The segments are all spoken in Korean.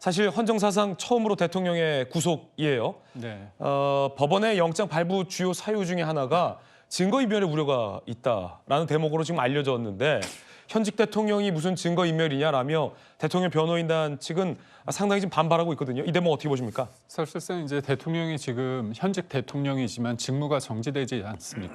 사실 헌정사상 처음으로 대통령의 구속이에요. 네. 법원의 영장 발부 주요 사유 중에 하나가 증거인멸의 우려가 있다라는 대목으로 지금 알려졌는데 현직 대통령이 무슨 증거인멸이냐라며 대통령 변호인단 측은 상당히 지금 반발하고 있거든요. 이 대목 어떻게 보십니까? 사실상 이제 대통령이 지금 현직 대통령이지만 직무가 정지되지 않습니까?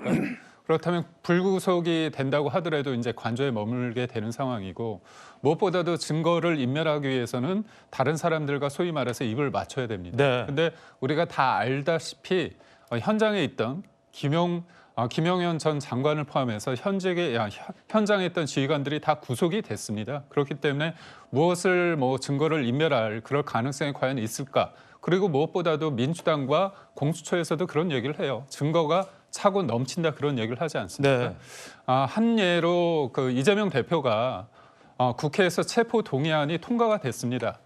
그렇다면 불구속이 된다고 하더라도 이제 관저에 머물게 되는 상황이고 무엇보다도 증거를 인멸하기 위해서는 다른 사람들과 소위 말해서 입을 맞춰야 됩니다. 네. 근데 우리가 다 알다시피 현장에 있던 김영현 전 장관을 포함해서 현장에 있던 지휘관들이 다 구속이 됐습니다. 그렇기 때문에 무엇을 증거를 인멸할 그럴 가능성이 과연 있을까? 그리고 무엇보다도 민주당과 공수처에서도 그런 얘기를 해요. 증거가 차고 넘친다 그런 얘기를 하지 않습니까? 네. 한 예로 그 이재명 대표가 국회에서 체포 동의안이 통과가 됐습니다.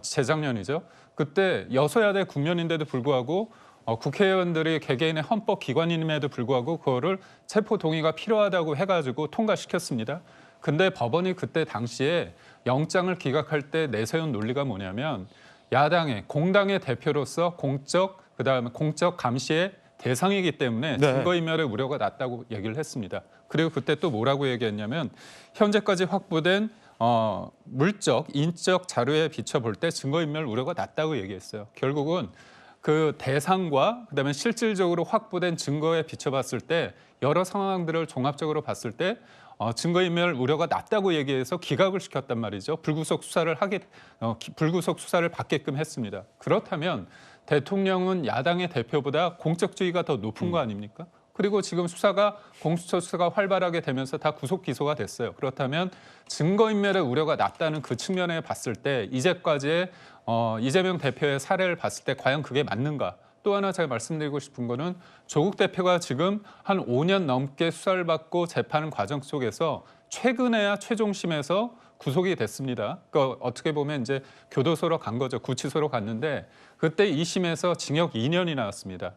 재작년이죠. 그때 여소야대 국면인데도 불구하고 국회의원들이 개개인의 헌법 기관임에도 불구하고 그거를 체포 동의가 필요하다고 해가지고 통과시켰습니다. 근데 법원이 그때 당시에 영장을 기각할 때 내세운 논리가 뭐냐면 야당의 공당의 대표로서 그다음에 공적 감시의 대상이기 때문에 네. 증거인멸의 우려가 낮다고 얘기를 했습니다. 그리고 그때 또 뭐라고 얘기했냐면 현재까지 확보된 물적, 인적 자료에 비춰볼 때 증거인멸 우려가 낮다고 얘기했어요. 결국은 그 대상과 그다음에 실질적으로 확보된 증거에 비춰봤을 때 여러 상황들을 종합적으로 봤을 때 증거인멸 우려가 낮다고 얘기해서 기각을 시켰단 말이죠. 불구속 수사를 받게끔 했습니다. 그렇다면 대통령은 야당의 대표보다 공적주의가 더 높은 거 아닙니까? 그리고 지금 공수처 수사가 활발하게 되면서 다 구속 기소가 됐어요. 그렇다면 증거인멸의 우려가 낮다는 그 측면에 봤을 때 이제까지의 이재명 대표의 사례를 봤을 때 과연 그게 맞는가? 또 하나 제가 말씀드리고 싶은 거는 조국 대표가 지금 한 5년 넘게 수사를 받고 재판 과정 속에서 최근에야 최종심에서 구속이 됐습니다. 그러니까 어떻게 보면 이제 교도소로 간 거죠. 구치소로 갔는데 그때 2심에서 징역 2년이 나왔습니다.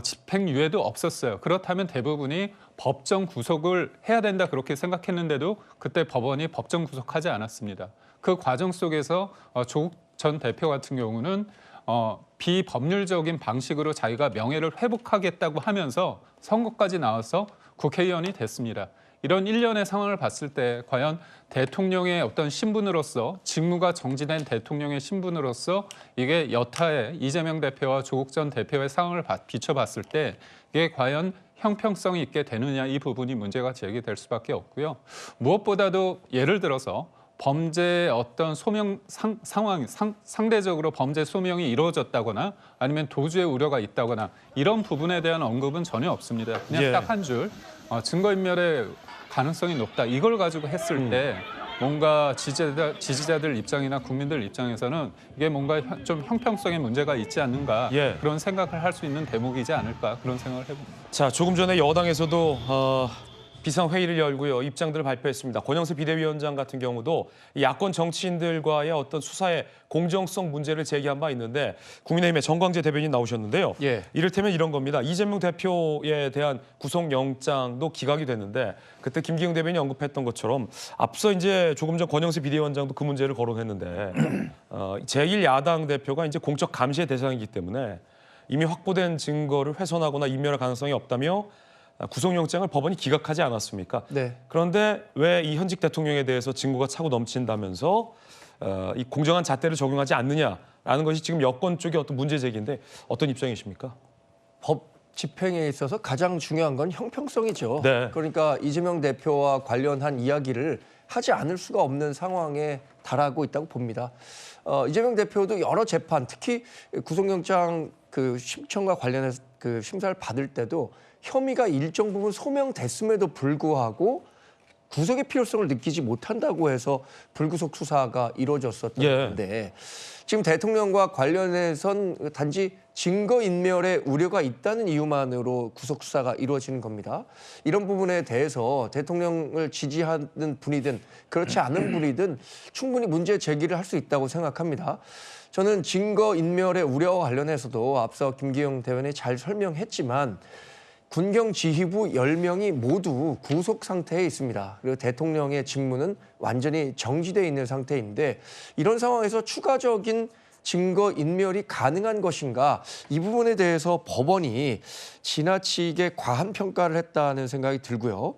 집행유예도 없었어요. 그렇다면 대부분이 법정 구속을 해야 된다 그렇게 생각했는데도 그때 법원이 법정 구속하지 않았습니다. 그 과정 속에서 조국 전 대표 같은 경우는 비법률적인 방식으로 자기가 명예를 회복하겠다고 하면서 선거까지 나와서 국회의원이 됐습니다. 이런 일련의 상황을 봤을 때 과연 대통령의 어떤 신분으로서 직무가 정지된 대통령의 신분으로서 이게 여타의 이재명 대표와 조국 전 대표의 상황을 비춰봤을 때 이게 과연 형평성이 있게 되느냐 이 부분이 문제가 제기될 수밖에 없고요. 무엇보다도 예를 들어서 범죄의 어떤 상대적으로 범죄 소명이 이루어졌다거나 아니면 도주의 우려가 있다거나 이런 부분에 대한 언급은 전혀 없습니다. 그냥 예. 딱 한 줄 증거인멸의 가능성이 높다. 이걸 가지고 했을 때 뭔가 지지자들 입장이나 국민들 입장에서는 이게 뭔가 좀 형평성의 문제가 있지 않는가 예. 그런 생각을 할 수 있는 대목이지 않을까 그런 생각을 해봅니다. 자, 조금 전에 여당에서도 비상회의를 열고요. 입장들을 발표했습니다. 권영세 비대위원장 같은 경우도 야권 정치인들과의 어떤 수사의 공정성 문제를 제기한 바 있는데 국민의힘의 정광재 대변인 나오셨는데요. 예. 이를테면 이런 겁니다. 이재명 대표에 대한 구속영장도 기각이 됐는데 그때 김기영 대변인이 언급했던 것처럼 앞서 이제 조금 전 권영세 비대위원장도 그 문제를 거론했는데 제1야당 대표가 이제 공적 감시의 대상이기 때문에 이미 확보된 증거를 훼손하거나 인멸할 가능성이 없다며 구속영장을 법원이 기각하지 않았습니까? 네. 그런데 왜 이 현직 대통령에 대해서 증거가 차고 넘친다면서 이 공정한 잣대를 적용하지 않느냐라는 것이 지금 여권 쪽의 어떤 문제 제기인데 어떤 입장이십니까? 법 집행에 있어서 가장 중요한 건 형평성이죠. 네. 그러니까 이재명 대표와 관련한 이야기를 하지 않을 수가 없는 상황에 달하고 있다고 봅니다. 이재명 대표도 여러 재판, 특히 구속영장 그 심청과 관련해서 그 심사를 받을 때도 혐의가 일정 부분 소명됐음에도 불구하고 구속의 필요성을 느끼지 못한다고 해서 불구속 수사가 이루어졌었던 건데 지금 대통령과 관련해선 단지 증거인멸의 우려가 있다는 이유만으로 구속 수사가 이루어지는 겁니다. 이런 부분에 대해서 대통령을 지지하는 분이든 그렇지 않은 분이든 충분히 문제 제기를 할 수 있다고 생각합니다. 저는 증거인멸의 우려와 관련해서도 앞서 김기영 대변인이 잘 설명했지만 군경 지휘부 10명이 모두 구속 상태에 있습니다. 그리고 대통령의 직무는 완전히 정지돼 있는 상태인데 이런 상황에서 추가적인 증거 인멸이 가능한 것인가? 이 부분에 대해서 법원이 지나치게 과한 평가를 했다는 생각이 들고요.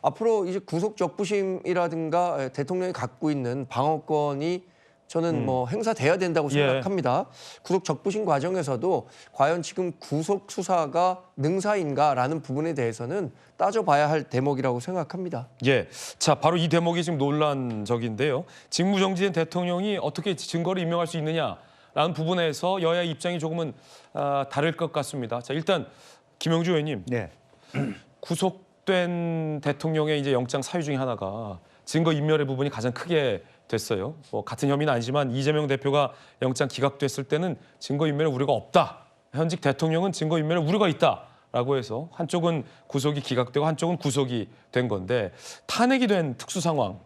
앞으로 이제 구속 적부심이라든가 대통령이 갖고 있는 방어권이 저는 뭐 행사돼야 된다고 생각합니다. 구속 적부심 과정에서도 과연 지금 구속 수사가 능사인가라는 부분에 대해서는 따져봐야 할 대목이라고 생각합니다. 예, 자 바로 이 대목이 지금 논란적인데요. 직무정지된 대통령이 어떻게 증거를 인멸할 수 있느냐라는 부분에서 여야의 입장이 조금은 다를 것 같습니다. 자 일단 김영주 의원님, 네. 구속된 대통령의 이제 영장 사유 중에 하나가 증거 인멸의 부분이 가장 크게 됐어요. 뭐 같은 혐의는 아니지만 이재명 대표가 영장 기각됐을 때는 증거 인멸의 우려가 없다. 현직 대통령은 증거 인멸의 우려가 있다라고 해서 한쪽은 구속이 기각되고 한쪽은 구속이 된 건데 탄핵이 된 특수 상황.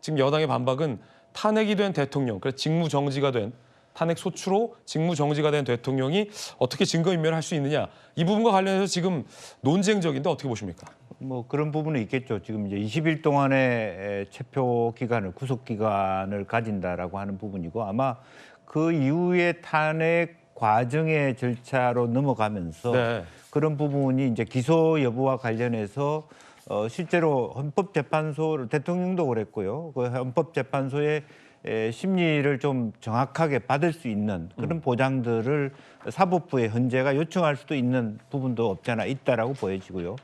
지금 여당의 반박은 탄핵이 된 대통령, 그래서 직무 정지가 된 탄핵 소추로 직무 정지가 된 대통령이 어떻게 증거 인멸을 할 수 있느냐 이 부분과 관련해서 지금 논쟁적인데 어떻게 보십니까? 뭐 그런 부분은 있겠죠. 지금 이제 20일 동안의 체포 기간을 구속 기간을 가진다라고 하는 부분이고 아마 그 이후에 탄핵 과정의 절차로 넘어가면서 네. 그런 부분이 이제 기소 여부와 관련해서 실제로 헌법재판소 대통령도 그랬고요. 그 헌법재판소의 심리를 좀 정확하게 받을 수 있는 그런 보장들을 사법부의 헌재가 요청할 수도 있는 부분도 없잖아 있다라고 보여지고요.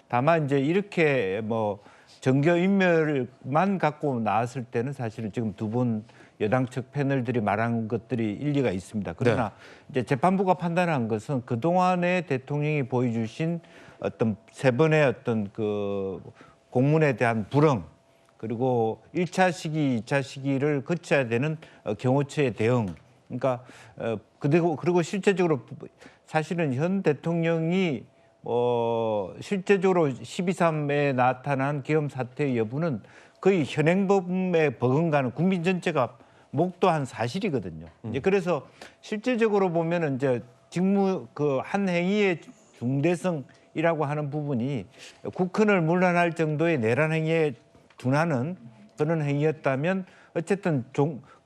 다만 이제 이렇게 뭐 정교 인멸만 갖고 나왔을 때는 사실은 지금 두 분 여당 측 패널들이 말한 것들이 일리가 있습니다. 그러나 이제 재판부가 판단한 것은 그 동안에 대통령이 보여주신 어떤 세 번의 어떤 그 공문에 대한 불응 그리고 1차 시기, 2차 시기를 거쳐야 되는 경호처의 대응. 그러니까 그리고 실제적으로 사실은 현 대통령이 실제적으로 12.3에 나타난 계엄 사태 여부는 거의 현행범에 버금가는 국민 전체가 목도한 사실이거든요. 이제 그래서 실제적으로 보면은 이제 직무 그 한 행위의 중대성이라고 하는 부분이 국헌을 문란할 정도의 내란 행위에 둔하는 그런 행위였다면 어쨌든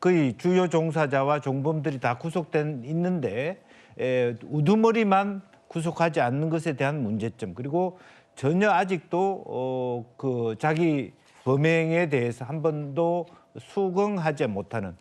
거의 주요 종사자와 종범들이 다 구속된 있는데 우두머리만 구속하지 않는 것에 대한 문제점 그리고 전혀 아직도 그 자기 범행에 대해서 한 번도 수긍하지 못하는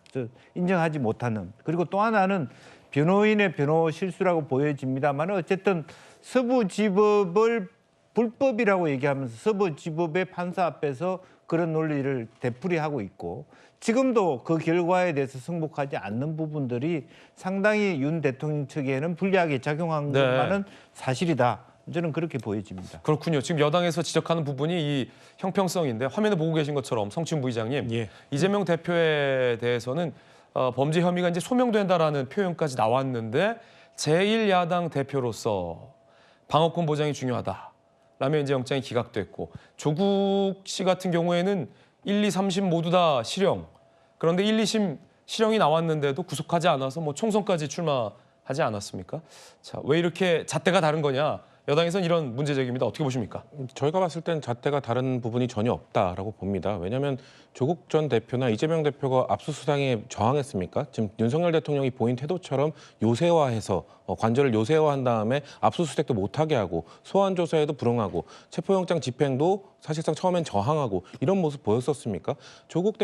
인정하지 못하는 그리고 또 하나는 변호인의 변호 실수라고 보여집니다만 어쨌든 서부지법을 불법이라고 얘기하면서 서부지법의 판사 앞에서 그런 논리를 되풀이하고 있고 지금도 그 결과에 대해서 승복하지 않는 부분들이 상당히 윤 대통령 측에는 불리하게 작용한 것만은 사실이다. 저는 그렇게 보여집니다. 그렇군요. 지금 여당에서 지적하는 부분이 이 형평성인데 화면에 보고 계신 것처럼 성춘 부의장님 이재명 대표에 대해서는 범죄 혐의가 이제 소명된다라는 표현까지 나왔는데 제1야당 대표로서 방어권 보장이 중요하다. 라면 이제 영장이 기각됐고 조국 씨 같은 경우에는 1, 2, 3심 모두 다 실형. 그런데 1, 2심 실형이 나왔는데도 구속하지 않아서 뭐 총선까지 출마하지 않았습니까? 자, 왜 이렇게 잣대가 다른 거냐? 여당에서는 이런 문제 제기입니다. 어떻게 보십니까? 저희가 봤을 땐 잣대가 다른 부분이 전혀 없다라고 봅니다. 왜냐하면 조국 전 대표나 이재명 대표가 압수수색에 저항했습니까? 지금 윤석열 대통령이 보인 태도처럼 요새화해서 관절을 요새화한 다음에 압수수색도 못하게 하고 소환 조사에도 불응하고 체포영장 집행도 사실상 처음엔 저항하고 이런 모습 보였었습니까? 조국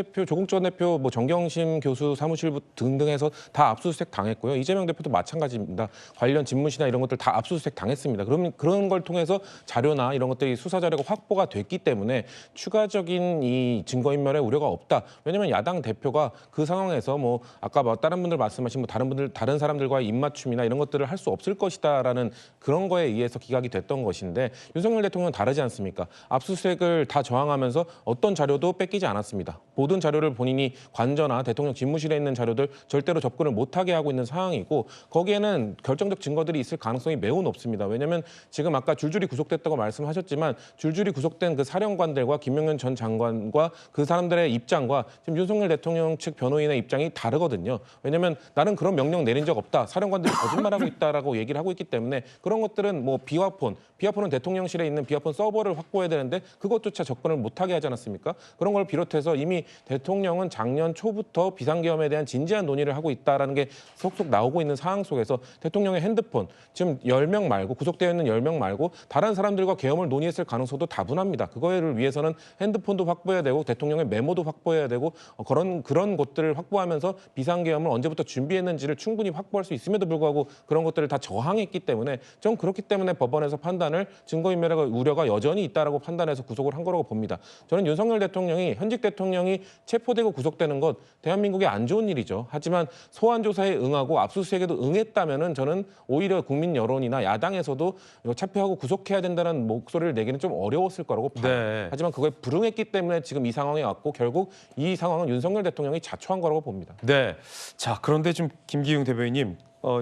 전 대표, 뭐 정경심 교수 사무실 등등해서 다 압수수색 당했고요. 이재명 대표도 마찬가지입니다. 관련 집무실이나 이런 것들 다 압수수색 당했습니다. 그러면 그런 걸 통해서 자료나 이런 것들이 수사 자료가 확보가 됐기 때문에 추가적인 이 증거인멸의 우려가 없다. 왜냐하면 야당 대표가 그 상황에서 뭐 아까 뭐 다른 분들 말씀하신 뭐 다른 사람들과의 입맞춤이나 이런 것들을 할 수 없을 것이다라는 그런 거에 의해서 기각이 됐던 것인데 윤석열 대통령은 다르지 않습니까? 압수수색 압수수색을 다 저항하면서 어떤 자료도 뺏기지 않았습니다. 모든 자료를 본인이 관저나 대통령 집무실에 있는 자료들 절대로 접근을 못하게 하고 있는 상황이고 거기에는 결정적 증거들이 있을 가능성이 매우 높습니다. 왜냐하면 지금 아까 줄줄이 구속됐다고 말씀하셨지만 줄줄이 구속된 그 사령관들과 김명현 전 장관과 그 사람들의 입장과 지금 윤석열 대통령 측 변호인의 입장이 다르거든요. 왜냐하면 나는 그런 명령 내린 적 없다. 사령관들이 거짓말하고 있다라고 얘기를 하고 있기 때문에 그런 것들은 뭐 비화폰은 대통령실에 있는 비화폰 서버를 확보해야 되는데 그것조차 접근을 못하게 하지 않았습니까? 그런 걸 비롯해서 이미 대통령은 작년 초부터 비상계엄에 대한 진지한 논의를 하고 있다라는 게 속속 나오고 있는 상황 속에서 대통령의 핸드폰 지금 10명 말고 구속되어 있는 10명 말고 다른 사람들과 계엄을 논의했을 가능성도 다분합니다. 그거를 위해서는 핸드폰도 확보해야 되고 대통령의 메모도 확보해야 되고 그런 것들을 확보하면서 비상계엄을 언제부터 준비했는지를 충분히 확보할 수 있음에도 불구하고 그런 것들을 다 저항했기 때문에 좀 그렇기 때문에 법원에서 판단을 증거인멸의 우려가 여전히 있다라고 판단해서 구속을 한 거라고 봅니다. 저는 윤석열 대통령이 현직 대통령이 체포되고 구속되는 것 대한민국에 안 좋은 일이죠. 하지만 소환 조사에 응하고 압수수색에도 응했다면은 저는 오히려 국민 여론이나 야당에서도 이거 체포하고 구속해야 된다는 목소리를 내기는 좀 어려웠을 거라고 봐요. 네. 하지만 그거에 불응했기 때문에 지금 이 상황에 왔고 결국 이 상황은 윤석열 대통령이 자초한 거라고 봅니다. 네. 자, 그런데 지금 김기웅 대변인님,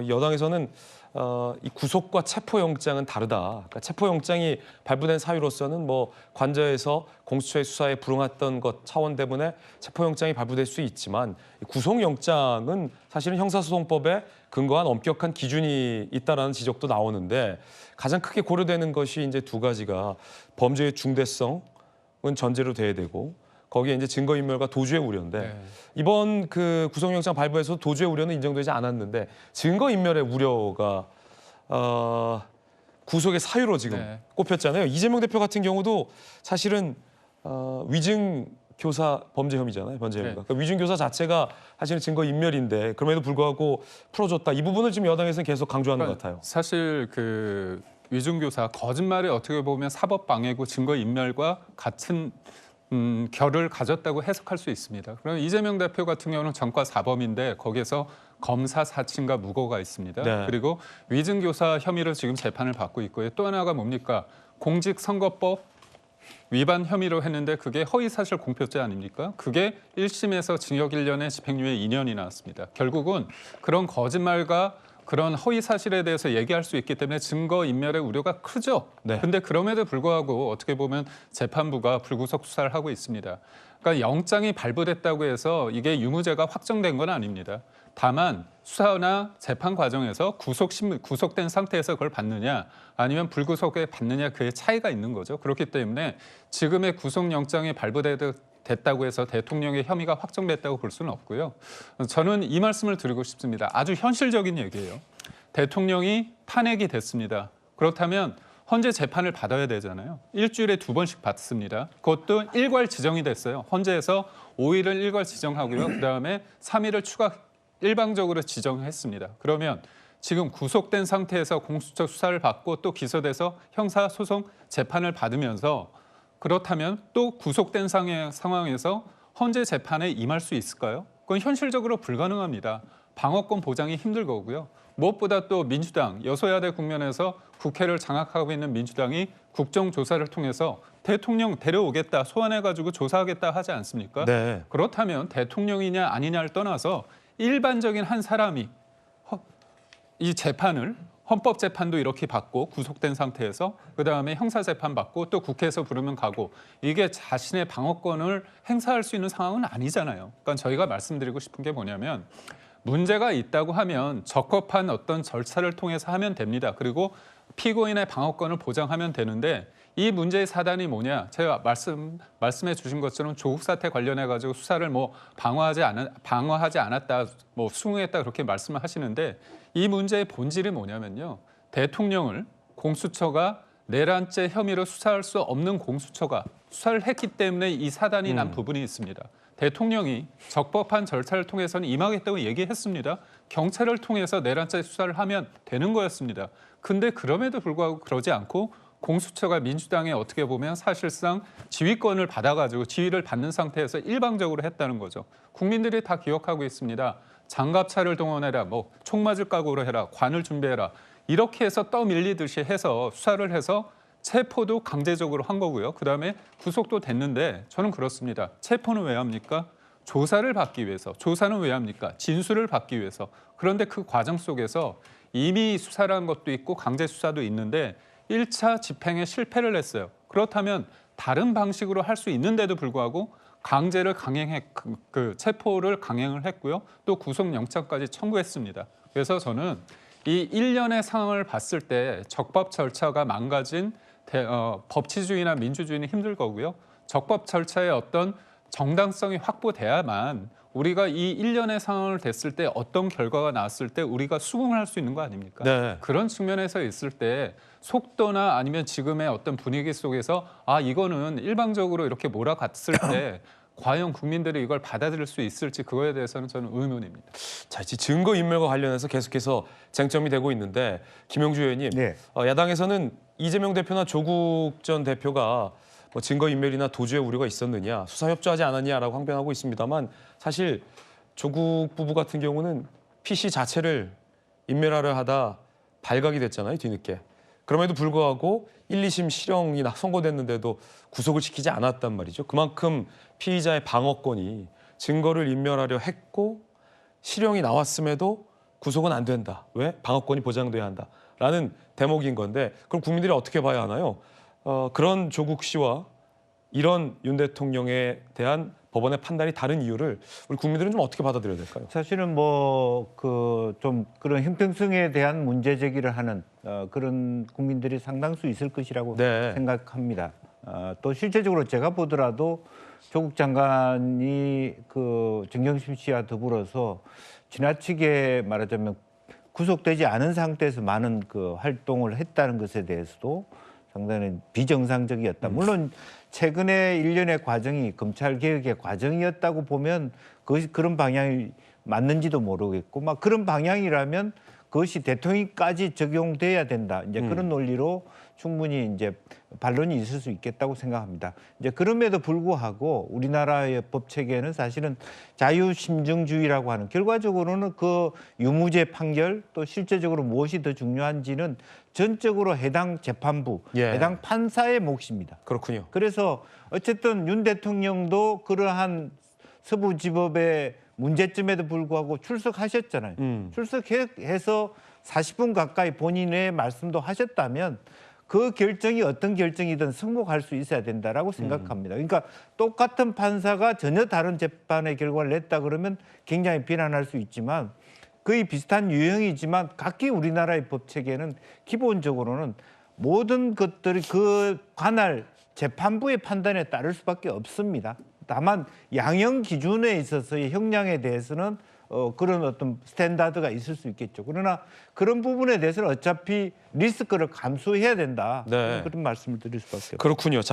여당에서는 이 구속과 체포영장은 다르다. 그러니까 체포영장이 발부된 사유로서는 뭐 관저에서 공수처의 수사에 불응했던 것 차원 때문에 체포영장이 발부될 수 있지만 구속영장은 사실은 형사소송법에 근거한 엄격한 기준이 있다라는 지적도 나오는데 가장 크게 고려되는 것이 이제 두 가지가 범죄의 중대성은 전제로 돼야 되고 거기에 이제 증거인멸과 도주의 우려인데 네. 이번 그 구속영장 발부에서 도주의 우려는 인정되지 않았는데 증거인멸의 우려가 구속의 사유로 지금 네. 꼽혔잖아요. 이재명 대표 같은 경우도 사실은 위증 교사 범죄 혐의잖아요. 범죄 혐의가. 네. 그러니까 위증 교사 자체가 사실은 증거인멸인데 그럼에도 불구하고 풀어줬다. 이 부분을 지금 여당에서는 계속 강조하는 것 같아요. 사실 그 위중교사 거짓말이 어떻게 보면 사법방해고 증거인멸과 같은 결을 가졌다고 해석할 수 있습니다. 그럼 이재명 대표 같은 경우는 전과 사범인데 거기에서 검사 사칭과 무고가 있습니다. 네. 그리고 위증교사 혐의로 지금 재판을 받고 있고요. 또 하나가 뭡니까? 공직선거법 위반 혐의로 했는데 그게 허위사실 공표죄 아닙니까? 그게 1심에서 징역 1년에 집행유예 2년이 나왔습니다. 결국은 그런 거짓말과 그런 허위 사실에 대해서 얘기할 수 있기 때문에 증거인멸의 우려가 크죠. 네. 근데 그럼에도 불구하고 어떻게 보면 재판부가 불구속 수사를 하고 있습니다. 그러니까 영장이 발부됐다고 해서 이게 유무죄가 확정된 건 아닙니다. 다만 수사나 재판 과정에서 구속된 상태에서 그걸 받느냐 아니면 불구속에 받느냐 그의 차이가 있는 거죠. 그렇기 때문에 지금의 구속영장이 발부됐다고 해서 대통령의 혐의가 확정됐다고 볼 수는 없고요. 저는 이 말씀을 드리고 싶습니다. 아주 현실적인 얘기예요. 대통령이 탄핵이 됐습니다. 그렇다면 헌재 재판을 받아야 되잖아요. 일주일에 2번씩 받습니다. 그것도 일괄 지정이 됐어요. 헌재에서 5일을 일괄 지정하고요. 그다음에 3일을 추가 일방적으로 지정했습니다. 그러면 지금 구속된 상태에서 공수처 수사를 받고 또 기소돼서 형사소송 재판을 받으면서 그렇다면 또 구속된 상황에서 헌재 재판에 임할 수 있을까요? 그건 현실적으로 불가능합니다. 방어권 보장이 힘들 거고요. 무엇보다 또 민주당, 여소야대 국면에서 국회를 장악하고 있는 민주당이 국정조사를 통해서 대통령 데려오겠다, 소환해가지고 조사하겠다 하지 않습니까? 네. 그렇다면 대통령이냐 아니냐를 떠나서 일반적인 한 사람이 이 재판을 헌법재판도 이렇게 받고 구속된 상태에서 그다음에 형사재판 받고 또 국회에서 부르면 가고 이게 자신의 방어권을 행사할 수 있는 상황은 아니잖아요. 그러니까 저희가 말씀드리고 싶은 게 뭐냐면 문제가 있다고 하면 적법한 어떤 절차를 통해서 하면 됩니다. 그리고 피고인의 방어권을 보장하면 되는데 이 문제의 사단이 뭐냐? 제가 말씀해 주신 것처럼 조국 사태 관련해 가지고 수사를 뭐 방어하지 않았다, 뭐 수긍했다 그렇게 말씀을 하시는데 이 문제의 본질이 뭐냐면요. 대통령을 공수처가 내란죄 혐의로 수사할 수 없는 공수처가 수사를 했기 때문에 이 사단이 난 부분이 있습니다. 대통령이 적법한 절차를 통해서는 임하겠다고 얘기했습니다. 경찰을 통해서 내란죄 수사를 하면 되는 거였습니다. 근데 그럼에도 불구하고 그러지 않고 공수처가 민주당에 어떻게 보면 사실상 지휘권을 받아가지고 지휘를 받는 상태에서 일방적으로 했다는 거죠. 국민들이 다 기억하고 있습니다. 장갑차를 동원해라, 뭐 총 맞을 각오로 해라, 관을 준비해라. 이렇게 해서 떠밀리듯이 해서 수사를 해서 체포도 강제적으로 한 거고요. 그다음에 구속도 됐는데 저는 그렇습니다. 체포는 왜 합니까? 조사를 받기 위해서. 조사는 왜 합니까? 진술을 받기 위해서. 그런데 그 과정 속에서 이미 수사라는 것도 있고 강제 수사도 있는데 1차 집행에 실패를 했어요. 그렇다면 다른 방식으로 할 수 있는데도 불구하고 강제를 체포를 강행을 했고요. 또 구속영장까지 청구했습니다. 그래서 저는 이 1년의 상황을 봤을 때 적법 절차가 망가진 법치주의나 민주주의는 힘들 거고요. 적법 절차의 어떤 정당성이 확보돼야만 우리가 이 1년의 상황을 됐을 때 어떤 결과가 나왔을 때 우리가 수긍을 할 수 있는 거 아닙니까? 네. 그런 측면에서 있을 때 속도나 아니면 지금의 어떤 분위기 속에서 이거는 일방적으로 이렇게 몰아갔을 때 과연 국민들이 이걸 받아들일 수 있을지 그거에 대해서는 저는 의문입니다. 자, 이제 증거 인멸과 관련해서 계속해서 쟁점이 되고 있는데 김영주 의원님, 네. 야당에서는 이재명 대표나 조국 전 대표가 뭐 증거 인멸이나 도주의 우려가 있었느냐, 수사 협조하지 않았냐라고 항변하고 있습니다만 사실 조국 부부 같은 경우는 PC 자체를 인멸하려 하다 발각이 됐잖아요, 뒤늦게. 그럼에도 불구하고 1, 2심 실형이 선고됐는데도 구속을 시키지 않았단 말이죠. 그만큼 피의자의 방어권이 증거를 인멸하려 했고 실형이 나왔음에도 구속은 안 된다. 왜? 방어권이 보장돼야 한다라는 대목인 건데 그럼 국민들이 어떻게 봐야 하나요? 그런 조국 씨와 이런 윤 대통령에 대한 법원의 판단이 다른 이유를 우리 국민들은 좀 어떻게 받아들여야 될까요? 사실은 뭐 좀 그런 형평성에 대한 문제 제기를 하는 그런 국민들이 상당수 있을 것이라고 네. 생각합니다. 또 실제적으로 제가 보더라도 조국 장관이 그 정경심 씨와 더불어서 지나치게 말하자면 구속되지 않은 상태에서 많은 그 활동을 했다는 것에 대해서도 상당히 비정상적이었다. 물론 최근에 일련의 과정이 검찰 개혁의 과정이었다고 보면 그것이 그런 방향이 맞는지도 모르겠고, 막 그런 방향이라면 그것이 대통령까지 적용돼야 된다. 이제 그런 논리로 충분히 이제 반론이 있을 수 있겠다고 생각합니다. 이제 그럼에도 불구하고 우리나라의 법 체계는 사실은 자유심증주의라고 하는 결과적으로는 그 유무죄 판결 또 실제적으로 무엇이 더 중요한지는 전적으로 해당 재판부, 예. 해당 판사의 몫입니다. 그렇군요. 그래서 어쨌든 윤 대통령도 그러한 서부지법의 문제점에도 불구하고 출석하셨잖아요. 출석해서 40분 가까이 본인의 말씀도 하셨다면 그 결정이 어떤 결정이든 승복할 수 있어야 된다라고 생각합니다. 그러니까 똑같은 판사가 전혀 다른 재판의 결과를 냈다 그러면 굉장히 비난할 수 있지만 거의 비슷한 유형이지만 각기 우리나라의 법 체계는 기본적으로는 모든 것들이 그 관할 재판부의 판단에 따를 수밖에 없습니다. 다만 양형 기준에 있어서의 형량에 대해서는 그런 어떤 스탠다드가 있을 수 있겠죠. 그러나 그런 부분에 대해서는 어차피 리스크를 감수해야 된다. 네. 그런 말씀을 드릴 수밖에 없습니다. 그렇군요.